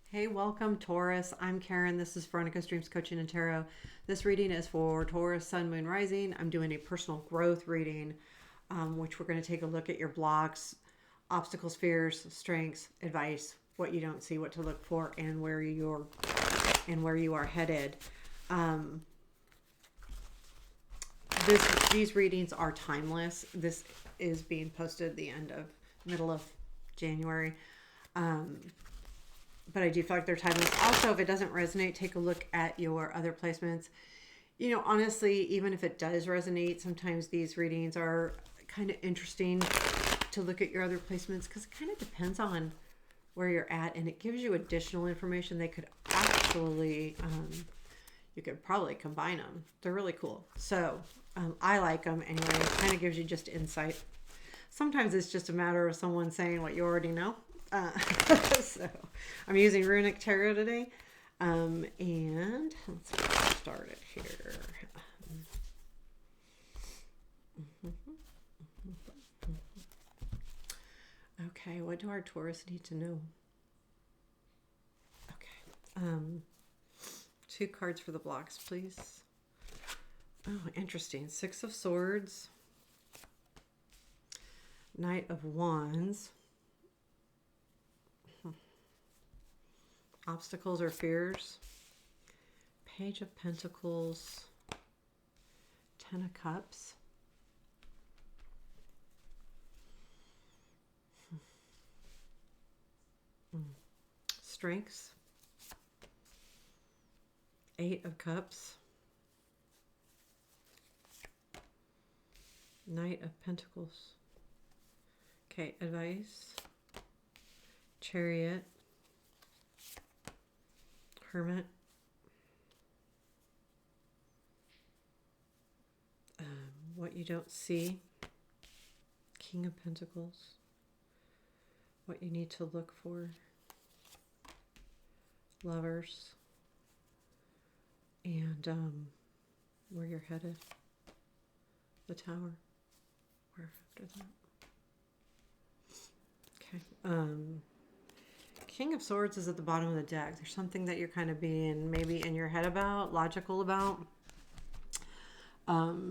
Hey, welcome, Taurus. I'm Karen. This is Veronica's Dreams Coaching and Tarot. This reading is for Taurus, Sun, Moon, Rising. I'm doing a personal growth reading, which we're going to take a look at your blocks, obstacles, fears, strengths, advice, what you don't see, what to look for, and where you are headed. Um, these readings are timeless. This is being posted at the middle of January. Um, but I do feel like they're timeless. Also, if it doesn't resonate, take a look at your other placements. Honestly, even if it does resonate, sometimes these readings are kind of interesting to look at your other placements because it kind of depends on where you're at, and it gives you additional information. They could actually, you could probably combine them. They're really cool. So I like them anyway. It kind of gives you just insight. Sometimes it's just a matter of someone saying what you already know. So I'm using Runic Tarot today. And let's get started here. Okay, what do our Taurus need to know? Okay. Two cards for the blocks, please. Oh, interesting. Six of Swords. Knight of Wands. Obstacles or fears. Page of Pentacles. Ten of Cups. Strengths. Eight of Cups. Knight of Pentacles. Okay, advice. Chariot. Hermit. What you don't see. King of Pentacles. What you need to look for. Lovers. And where you're headed. The Tower. Where after that? Okay. King of Swords is at the bottom of the deck. There's something that you're kind of being maybe in your head about, logical about. I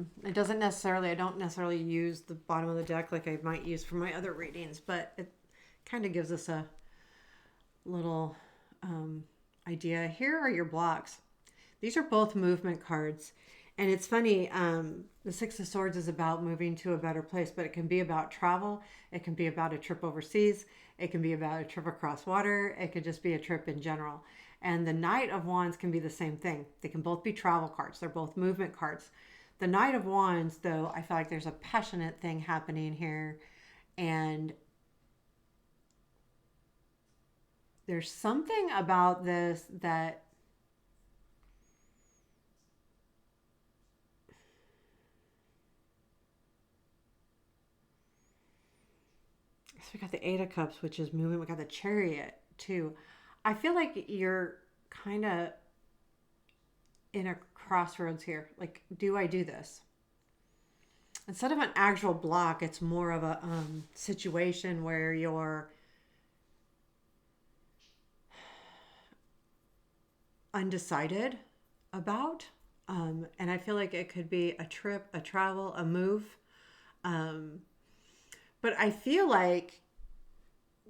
don't necessarily use the bottom of the deck like I might use for my other readings, but it kind of gives us a little idea. Here are your blocks. These are both movement cards. And it's funny, the Six of Swords is about moving to a better place, but it can be about travel. It can be about a trip overseas. It can be about a trip across water. It could just be a trip in general. And the Knight of Wands can be the same thing. They can both be travel cards. They're both movement cards. The Knight of Wands, though, I feel like there's a passionate thing happening here. And there's something about this that so we got the Eight of Cups, which is moving. We got the Chariot too. I feel like you're kind of in a crossroads here. Like, do I do this? Instead of an actual block, it's more of a situation where you're undecided about. And I feel like it could be a trip, a travel, a move. Um, but I feel like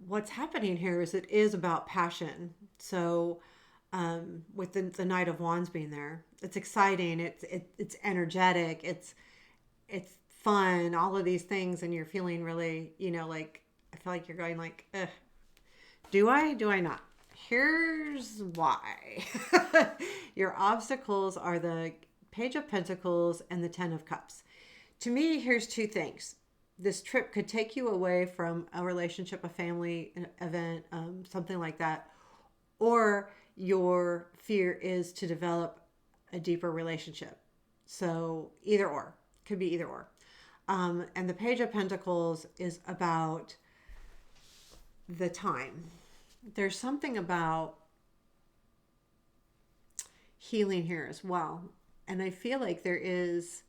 what's happening here is it is about passion. So with the Knight of Wands being there, it's exciting. It's energetic. It's fun. All of these things, and you're feeling really, like I feel like you're going like, ugh, do I? Do I not? Here's why. Your obstacles are the Page of Pentacles and the Ten of Cups. To me, here's two things. This trip could take you away from a relationship, a family an event, something like that. Or your fear is to develop a deeper relationship. So either or. Could be either or. And the Page of Pentacles is about the time. There's something about healing here as well. And I feel like there is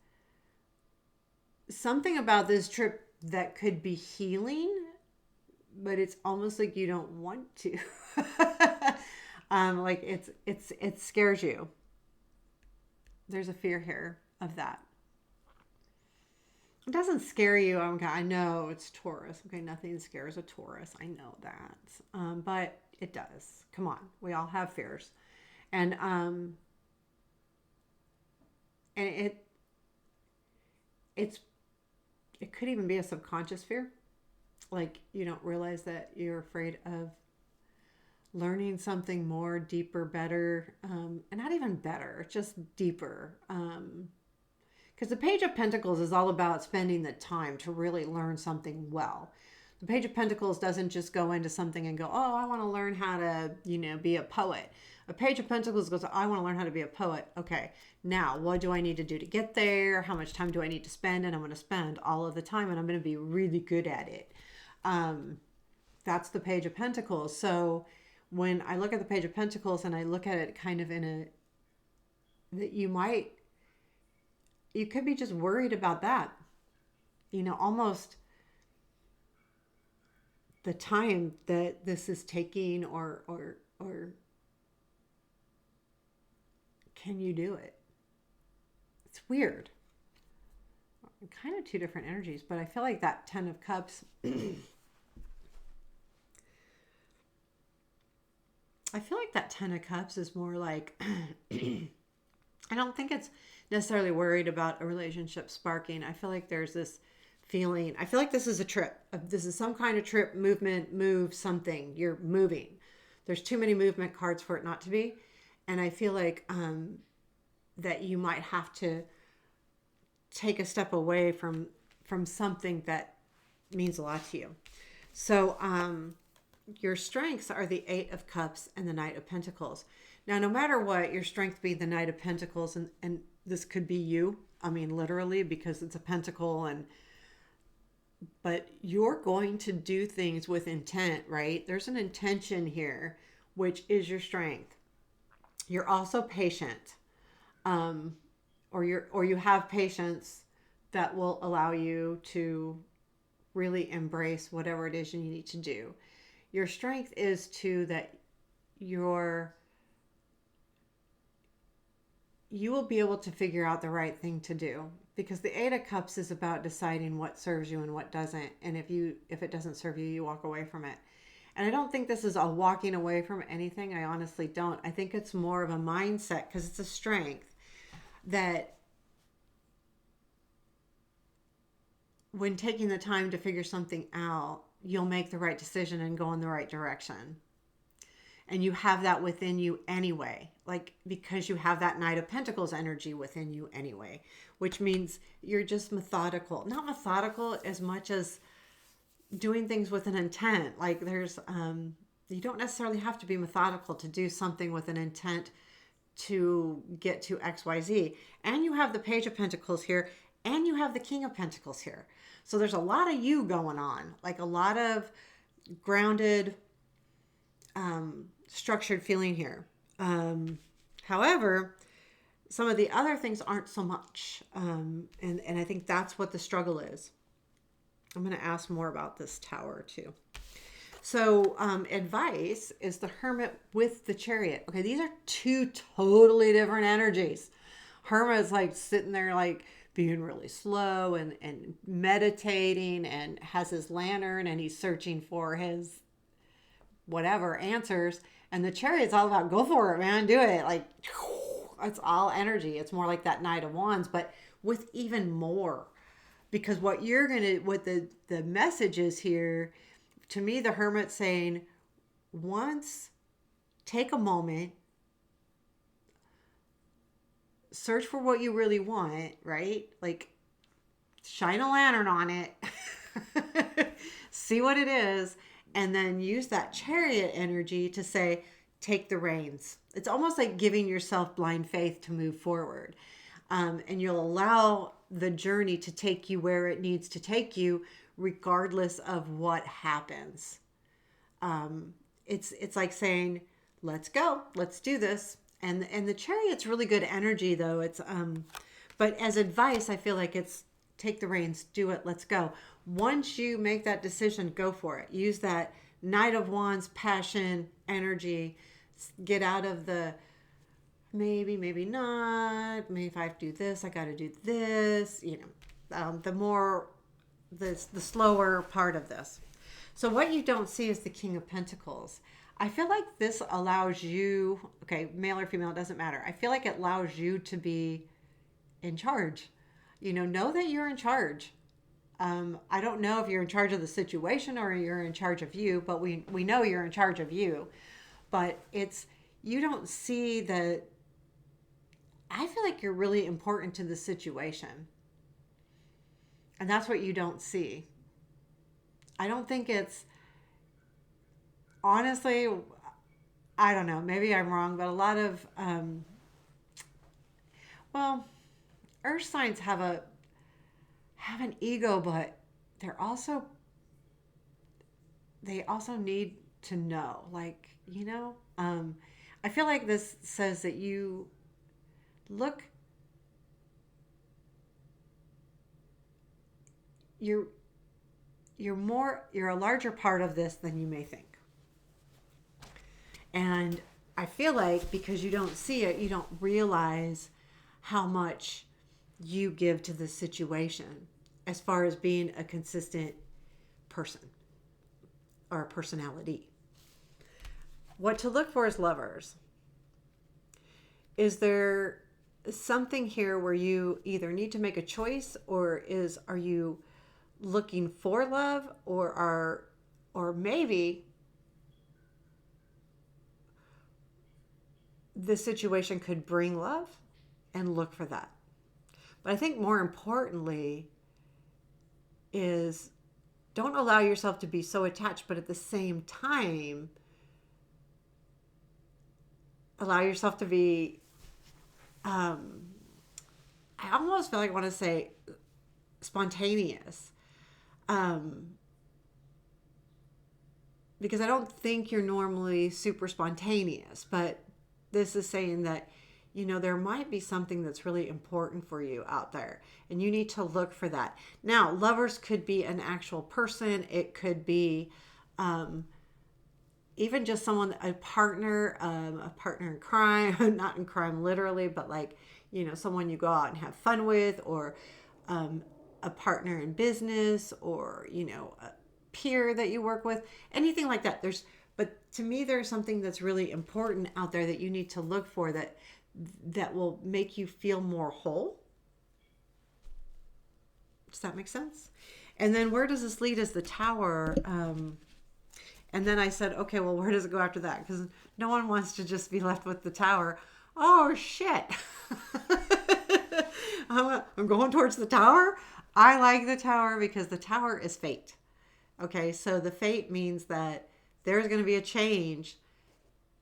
something about this trip that could be healing, but it's almost like you don't want to. Like it scares you. There's a fear here of that. It doesn't scare you. Okay, I know it's Taurus. Okay, nothing scares a Taurus. I know that. But it does. Come on, we all have fears, and and it's it could even be a subconscious fear. Like you don't realize that you're afraid of learning something more, deeper, better, and not even better, just deeper. Because the Page of Pentacles is all about spending the time to really learn something well. The Page of Pentacles doesn't just go into something and go, oh, I want to learn how to, be a poet. A Page of Pentacles goes, I want to learn how to be a poet. Okay, now what do I need to do to get there? How much time do I need to spend? And I'm going to spend all of the time and I'm going to be really good at it. That's the Page of Pentacles. So when I look at the Page of Pentacles and I look at it kind of in that you could be just worried about that. Almost the time that this is taking or can you do it? It's weird. Kind of two different energies, but I feel like that 10 of Cups I feel like that 10 of Cups is more like I don't think it's necessarily worried about a relationship sparking. I feel like there's this feeling. I feel like this is a trip. This is some kind of trip, movement, move, something. You're moving. There's too many movement cards for it not to be. And I feel like that you might have to take a step away from something that means a lot to you. So your strengths are the 8 of Cups and the Knight of Pentacles. Now, no matter what, your strength be the Knight of Pentacles, and this could be you. I mean, literally, because it's a pentacle, but you're going to do things with intent, right? There's an intention here, which is your strength. You're also patient, or you have patience that will allow you to really embrace whatever it is you need to do. Your strength is too that you will be able to figure out the right thing to do, because the 8 of Cups is about deciding what serves you and what doesn't. And if it doesn't serve you, you walk away from it. And I don't think this is a walking away from anything. I honestly don't. I think it's more of a mindset, because it's a strength that when taking the time to figure something out, you'll make the right decision and go in the right direction. And you have that within you anyway, like, because you have that Knight of Pentacles energy within you anyway, which means you're just methodical. Not methodical as much as doing things with an intent. Like there's, you don't necessarily have to be methodical to do something with an intent to get to XYZ. And you have the Page of Pentacles here, and you have the King of Pentacles here. So there's a lot of you going on, like a lot of grounded, structured feeling here. However, some of the other things aren't so much. And I think that's what the struggle is. I'm going to ask more about this Tower too. So advice is the Hermit with the Chariot. Okay, these are two totally different energies. Hermit is like sitting there like being really slow and meditating, and has his lantern and he's searching for his whatever answers. And the Chariot's all about go for it, man, do it. Like it's all energy. It's more like that Knight of Wands, but with even more. Because what the message is here, to me, the Hermit saying, once, take a moment, search for what you really want, right? Like, shine a lantern on it, see what it is, and then use that Chariot energy to say, take the reins. It's almost like giving yourself blind faith to move forward. And you'll allow the journey to take you where it needs to take you, regardless of what happens. It's like saying, let's go, let's do this. And the Chariot's really good energy though. It's, but as advice, I feel like it's take the reins, do it, let's go. Once you make that decision, go for it. Use that Knight of Wands, passion, energy. get out of the maybe not. Maybe if I do this, I got to do this. The more the slower part of this. So what you don't see is the King of Pentacles. I feel like this allows you, okay, male or female, it doesn't matter. I feel like it allows you to be in charge. Know that you're in charge. I don't know if you're in charge of the situation or you're in charge of you, but we know you're in charge of you. But you don't see the, I feel like you're really important to the situation. And that's what you don't see. I don't think it's, honestly, I don't know, maybe I'm wrong, but a lot of, earth signs have an ego, but they also need to know, I feel like this says that you look, you're a larger part of this than you may think. And I feel like because you don't see it, you don't realize how much you give to the situation as far as being a consistent person or a personality. What to look for is lovers. Is there something here where you either need to make a choice, or are you looking for love, or maybe the situation could bring love, and look for that. But I think more importantly is don't allow yourself to be so attached, but at the same time allow yourself to be I almost feel like I want to say spontaneous, because I don't think you're normally super spontaneous, but this is saying that there might be something that's really important for you out there, and you need to look for that. Now, lovers could be an actual person. It could be even just someone, a partner in crime, not in crime literally, but someone you go out and have fun with, or a partner in business, or, a peer that you work with, anything like that. But to me, there's something that's really important out there that you need to look for that will make you feel more whole. Does that make sense? And then where does this lead as the Tower? And then I said, okay, well, where does it go after that? Because no one wants to just be left with the Tower. Oh, shit. I'm going towards the Tower. I like the Tower because the Tower is fate. Okay, so the fate means that there's going to be a change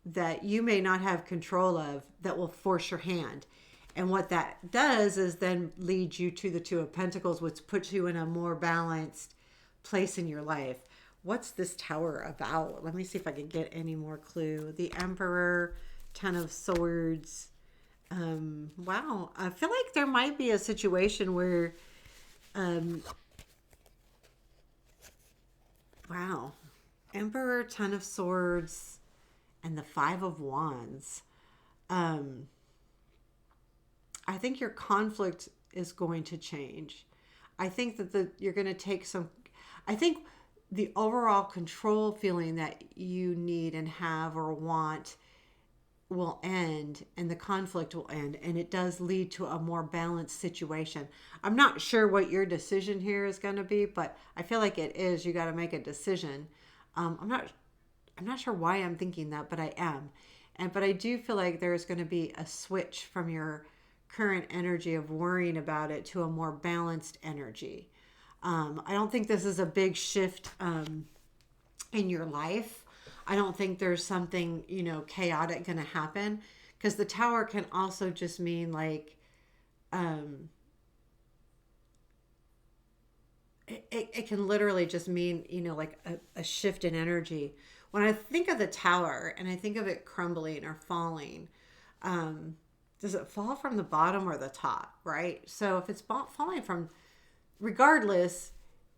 that you may not have control of that will force your hand. And what that does is then lead you to the Two of Pentacles, which puts you in a more balanced place in your life. What's this Tower about? Let me see if I can get any more clue. The Emperor, Ten of Swords. Wow. I feel like there might be a situation where, wow. Emperor, Ten of Swords, and the Five of Wands. I think your conflict is going to change. I think that you're going to take some, I think the overall control feeling that you need and have or want will end, and the conflict will end, and it does lead to a more balanced situation. I'm not sure what your decision here is going to be, but I feel like it is. You got to make a decision. I'm not sure why I'm thinking that, but I am. But I do feel like there's going to be a switch from your current energy of worrying about it to a more balanced energy. I don't think this is a big shift in your life. I don't think there's something, chaotic going to happen, because the Tower can also just mean it can literally just mean, a shift in energy. When I think of the Tower and I think of it crumbling or falling, does it fall from the bottom or the top, right? So if it's falling from, regardless,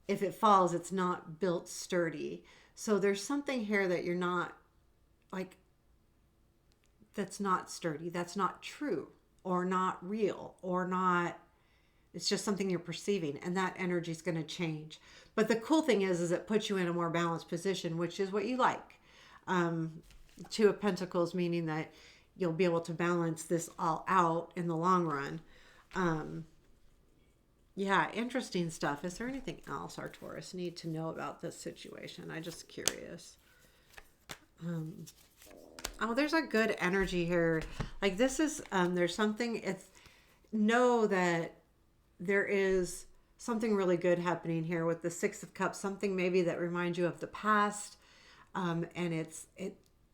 if it falls, it's not built sturdy. So there's something here that you're not, that's not sturdy, that's not true, or not real, or not, it's just something you're perceiving, and that energy is going to change. But the cool thing is it puts you in a more balanced position, which is what you like. Two of Pentacles, meaning that you'll be able to balance this all out in the long run. Yeah, interesting stuff. Is there anything else our Taurus need to know about this situation? I'm just curious. Oh, there's a good energy here. Like this is, there's something, it's, know that there is something really good happening here with the Six of Cups, something maybe that reminds you of the past. And it's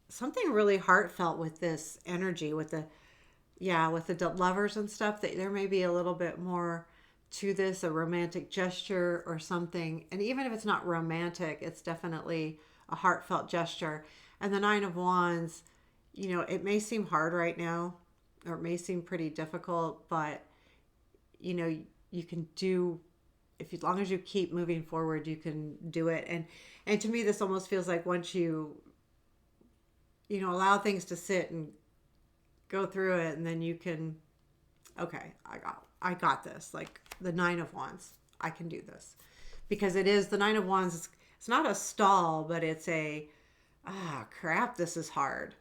something really heartfelt with this energy, with the, yeah, with the lovers and stuff, that there may be a little bit more to this, a romantic gesture or something. And even if it's not romantic, it's definitely a heartfelt gesture. And the Nine of Wands, you know, it may seem hard right now, or it may seem pretty difficult, but you know, you can do, if as long as you keep moving forward, you can do it. And to me, this almost feels like once you know, allow things to sit and go through it, and then you can, okay, I got this. Like the Nine of Wands, I can do this, because it is the Nine of Wands. It's not a stall, but it's a, crap, this is hard.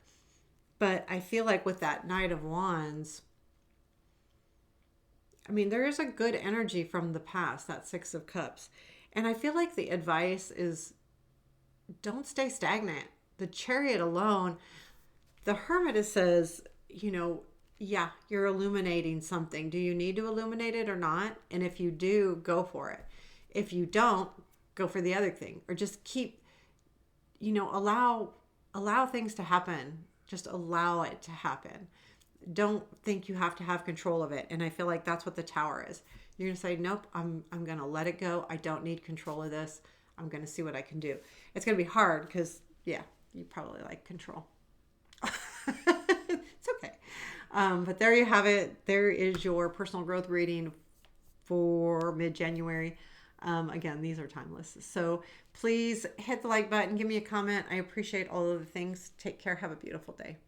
But I feel like with that Knight of Wands, I mean, there is a good energy from the past, that Six of Cups. And I feel like the advice is don't stay stagnant. The Chariot alone, the Hermit, it says, you know, yeah, you're illuminating something. Do you need to illuminate it or not? And if you do, go for it. If you don't, go for the other thing. Or just keep, you know, allow things to happen. Just allow it to happen. Don't think you have to have control of it. And I feel like that's what the Tower is. You're going to say, nope, I'm going to let it go. I don't need control of this. I'm going to see what I can do. It's going to be hard because, yeah, you probably like control. It's okay. But there you have it. There is your personal growth reading for mid-January. Again, these are timeless. So please hit the like button. Give me a comment. I appreciate all of the things. Take care. Have a beautiful day.